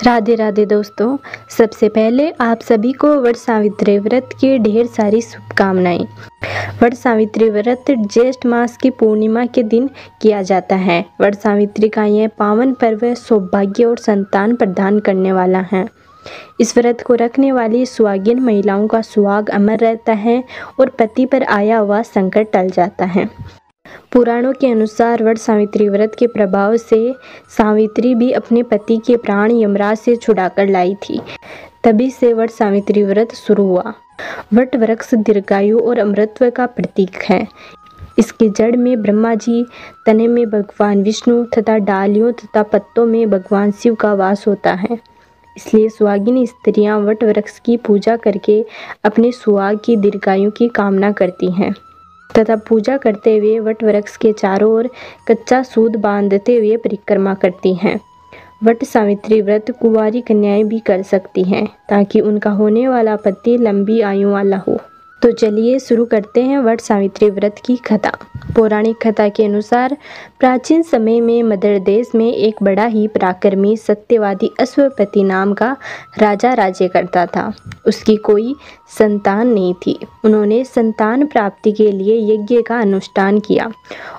राधे राधे दोस्तों। सबसे पहले आप सभी को वट सावित्री व्रत की ढेर सारी शुभकामनाएं। वट सावित्री व्रत ज्येष्ठ मास की पूर्णिमा के दिन किया जाता है। वट सावित्री का यह पावन पर्व सौभाग्य और संतान प्रदान करने वाला है। इस व्रत को रखने वाली सुहागिन महिलाओं का सुहाग अमर रहता है और पति पर आया हुआ संकट टल जाता है। पुराणों के अनुसार वट सावित्री व्रत के प्रभाव से सावित्री भी अपने पति के प्राण यमराज से छुड़ाकर लाई थी। तभी से वट सावित्री व्रत शुरू हुआ। वट वृक्ष दीर्घायु और अमरत्व का प्रतीक है। इसकी जड़ में ब्रह्मा जी, तने में भगवान विष्णु तथा डालियों तथा पत्तों में भगवान शिव का वास होता है। इसलिए सुहागिन स्त्रियां वट वृक्ष की पूजा करके अपने सुहाग की दीर्घायु की कामना करती हैं तथा पूजा करते हुए वट वृक्ष के चारों ओर कच्चा सूत बांधते हुए परिक्रमा करती हैं। वट सावित्री व्रत कुंवारी कन्याएं भी कर सकती हैं ताकि उनका होने वाला पति लंबी आयु वाला हो। तो चलिए शुरू करते हैं वट सावित्री व्रत की कथा। पौराणिक कथा के अनुसार प्राचीन समय में मद्र देश में एक बड़ा ही पराक्रमी सत्यवादी अश्वपति नाम का राजा राज्य करता था। उसकी कोई संतान नहीं थी। उन्होंने संतान प्राप्ति के लिए यज्ञ का अनुष्ठान किया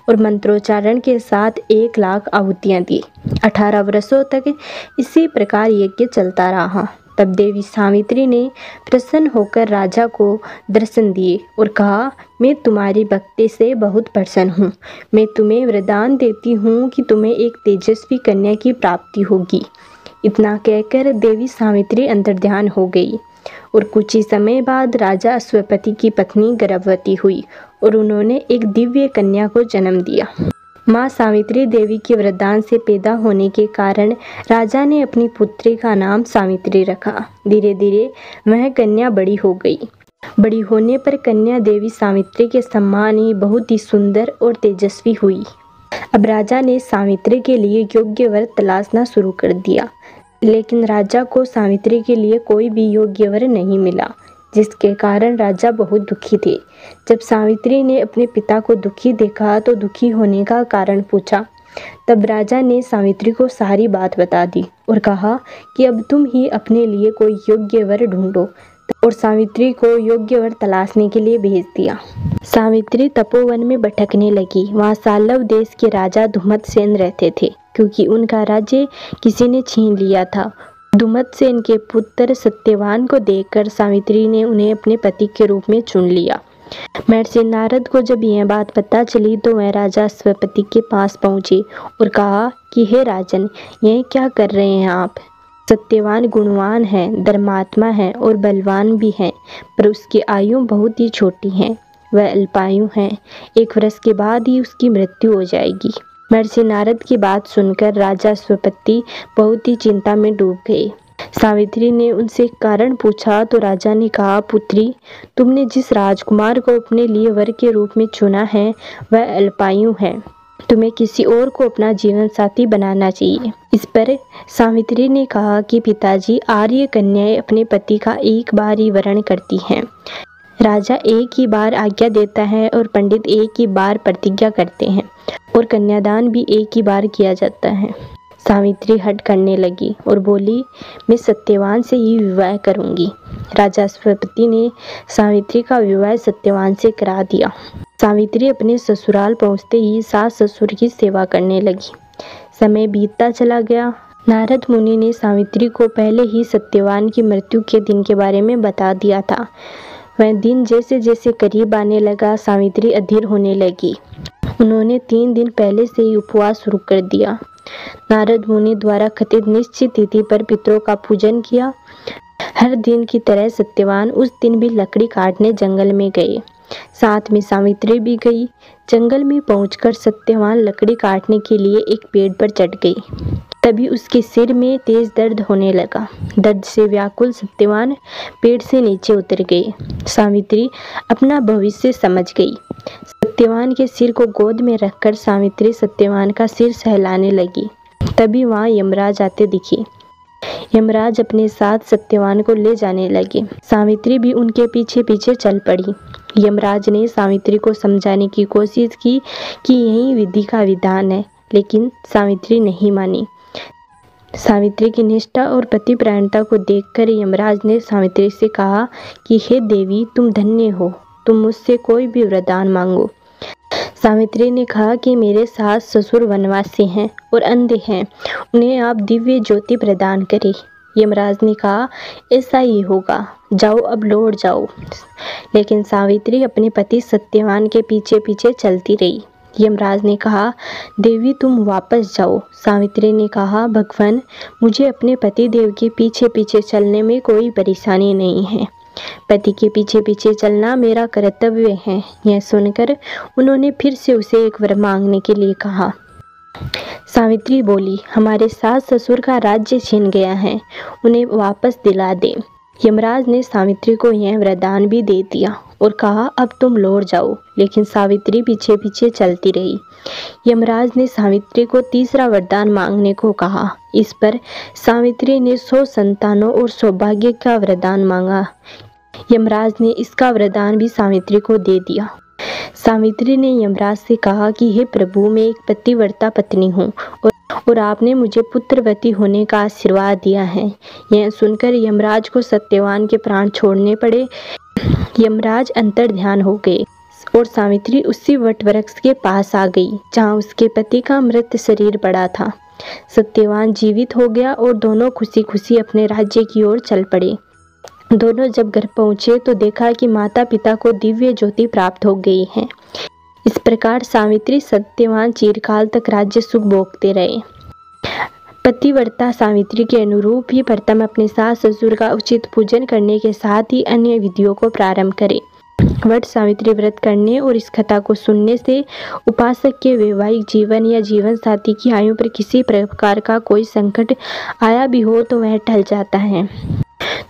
और मंत्रोच्चारण के साथ 1 लाख आहुतियाँ दी। 18 वर्षों तक इसी प्रकार यज्ञ चलता रहा। तब देवी सावित्री ने प्रसन्न होकर राजा को दर्शन दिए और कहा, मैं तुम्हारी भक्ति से बहुत प्रसन्न हूँ। मैं तुम्हें वरदान देती हूँ कि तुम्हें एक तेजस्वी कन्या की प्राप्ति होगी। इतना कहकर देवी सावित्री अंतर्ध्यान हो गई और कुछ ही समय बाद राजा अश्वपति की पत्नी गर्भवती हुई और उन्होंने एक दिव्य कन्या को जन्म दिया। माँ सावित्री देवी के वरदान से पैदा होने के कारण राजा ने अपनी पुत्री का नाम सावित्री रखा। धीरे धीरे वह कन्या बड़ी हो गई। बड़ी होने पर कन्या देवी सावित्री के समान ही बहुत ही सुंदर और तेजस्वी हुई। अब राजा ने सावित्री के लिए योग्य वर तलाशना शुरू कर दिया, लेकिन राजा को सावित्री के लिए कोई भी योग्य वर नहीं मिला, जिसके कारण राजा बहुत दुखी थे। जब सावित्री ने अपने पिता को दुखी देखा तो दुखी होने का कारण पूछा। तब राजा ने सावित्री को सारी बात बता दी और कहा कि अब तुम ही अपने लिए कोई योग्य वर ढूंढो, और सावित्री को योग्य वर तलाशने के लिए भेज दिया। सावित्री तपोवन में भटकने लगी। वहाँ साल्लव देश के राजा धुमतसेन रहते थे, क्योंकि उनका राज्य किसी ने छीन लिया था। धुमतसेन के पुत्र सत्यवान को देखकर सावित्री ने उन्हें अपने पति के रूप में चुन लिया। महर्षि नारद को जब यह बात पता चली तो वह राजा अश्वपति के पास पहुंचे और कहा कि हे राजन, यह क्या कर रहे हैं आप? सत्यवान गुणवान है, धर्मात्मा है और बलवान भी है, पर उसकी आयु बहुत ही छोटी है। वह अल्पायु है। 1 वर्ष के बाद ही उसकी मृत्यु हो जाएगी। महर्षि नारद की बात सुनकर राजा अश्वपति बहुत ही चिंता में डूब गए। सावित्री ने उनसे कारण पूछा तो राजा ने कहा, पुत्री, तुमने जिस राजकुमार को अपने लिए वर के रूप में चुना है वह अल्पायु है। तुम्हें किसी और को अपना जीवन साथी बनाना चाहिए। इस पर सावित्री ने कहा कि पिताजी, आर्य कन्याएं अपने पति का एक बार ही वरण करती हैं। राजा एक ही बार आज्ञा देता है और पंडित एक ही बार प्रतिज्ञा करते हैं और कन्यादान भी एक ही बार किया जाता है। सावित्री हट करने लगी और बोली, मैं सत्यवान से ही विवाह करूंगी। राजा अश्वपति ने सावित्री का विवाह सत्यवान से करा दिया। सावित्री अपने ससुराल पहुंचते ही सास ससुर की सेवा करने लगी। समय बीतता चला गया। नारद मुनि ने सावित्री को पहले ही सत्यवान की मृत्यु के दिन के बारे में बता दिया था। वह दिन जैसे जैसे करीब आने लगा, सावित्री अधीर होने लगी। उन्होंने 3 दिन पहले से ही उपवास शुरू कर दिया। नारद मुनि द्वारा कथित निश्चित तिथि पर पितरों का पूजन किया। हर दिन की तरह सत्यवान उस दिन भी लकड़ी काटने जंगल में गए। साथ में सावित्री भी गई। जंगल में पहुंचकर सत्यवान लकड़ी काटने के लिए एक पेड़ पर चढ़ गई। तभी उसके सिर में तेज दर्द होने लगा। दर्द से व्याकुल सत्यवान पेड़ से नीचे उतर गई। सावित्री अपना भविष्य समझ गई। सत्यवान के सिर को गोद में रखकर सावित्री सत्यवान का सिर सहलाने लगी। तभी वहाँ यमराज आते दिखे। यमराज अपने साथ सत्यवान को ले जाने लगे। सावित्री भी उनके पीछे पीछे चल पड़ी। यमराज ने सावित्री को समझाने की कोशिश की कि यही विधि का विधान है, लेकिन सावित्री नहीं मानी। सावित्री की निष्ठा और पतिपरायणता को देखकर यमराज ने सावित्री से कहा कि हे देवी, तुम धन्य हो, तुम मुझसे कोई भी वरदान मांगो। सावित्री ने कहा कि मेरे सास ससुर वनवासी हैं और अंधे हैं, उन्हें आप दिव्य ज्योति प्रदान करें। यमराज ने कहा, ऐसा ही होगा, जाओ अब लौट जाओ। लेकिन सावित्री अपने पति सत्यवान के पीछे पीछे चलती रही। यमराज ने कहा, देवी तुम वापस जाओ। सावित्री ने कहा, भगवान, मुझे अपने पति देव के पीछे पीछे चलने में कोई परेशानी नहीं है, पति के पीछे पीछे चलना मेरा कर्तव्य है। यह सुनकर उन्होंने फिर से उसे एक वर मांगने के लिए कहा। सावित्री बोली, हमारे सास ससुर का राज्य छीन गया है, उन्हें वापस दिला दे। यमराज ने सावित्री को यह वरदान भी दे दिया और कहा, अब तुम लौट जाओ। लेकिन सावित्री पीछे पीछे चलती रही। यमराज ने सावित्री को तीसरा वरदान मांगने को कहा। इस पर सावित्री ने 100 संतानों और सौभाग्य का वरदान मांगा। यमराज ने इसका वरदान भी सावित्री को दे दिया। सावित्री ने यमराज से कहा कि हे प्रभु, मैं एक पतिव्रता पत्नी हूँ और आपने मुझे पुत्रवती होने का आशीर्वाद दिया है। यह सुनकर यमराज को सत्यवान के प्राण छोड़ने पड़े। यमराज अंतर्ध्यान हो गए और सावित्री उसी वटवृक्ष के पास आ गई जहाँ उसके पति का मृत शरीर पड़ा था। सत्यवान जीवित हो गया और दोनों खुशी खुशी अपने राज्य की ओर चल पड़े। दोनों जब घर पहुँचे तो देखा कि माता पिता को दिव्य ज्योति प्राप्त हो गई है। इस प्रकार सावित्री सत्यवान चिरकाल तक राज्य सुख भोगते रहे। पतिव्रता सावित्री के अनुरूप ही प्रथम अपने सास ससुर का उचित पूजन करने के साथ ही अन्य विधियों को प्रारंभ करें। वट सावित्री व्रत करने और इस कथा को सुनने से उपासक के वैवाहिक जीवन या जीवन साथी की आयु पर किसी प्रकार का कोई संकट आया भी हो तो वह टल जाता है।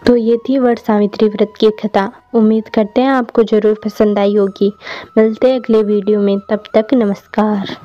तो ये थी वट सावित्री व्रत की कथा। उम्मीद करते हैं आपको जरूर पसंद आई होगी। मिलते हैं अगले वीडियो में, तब तक नमस्कार।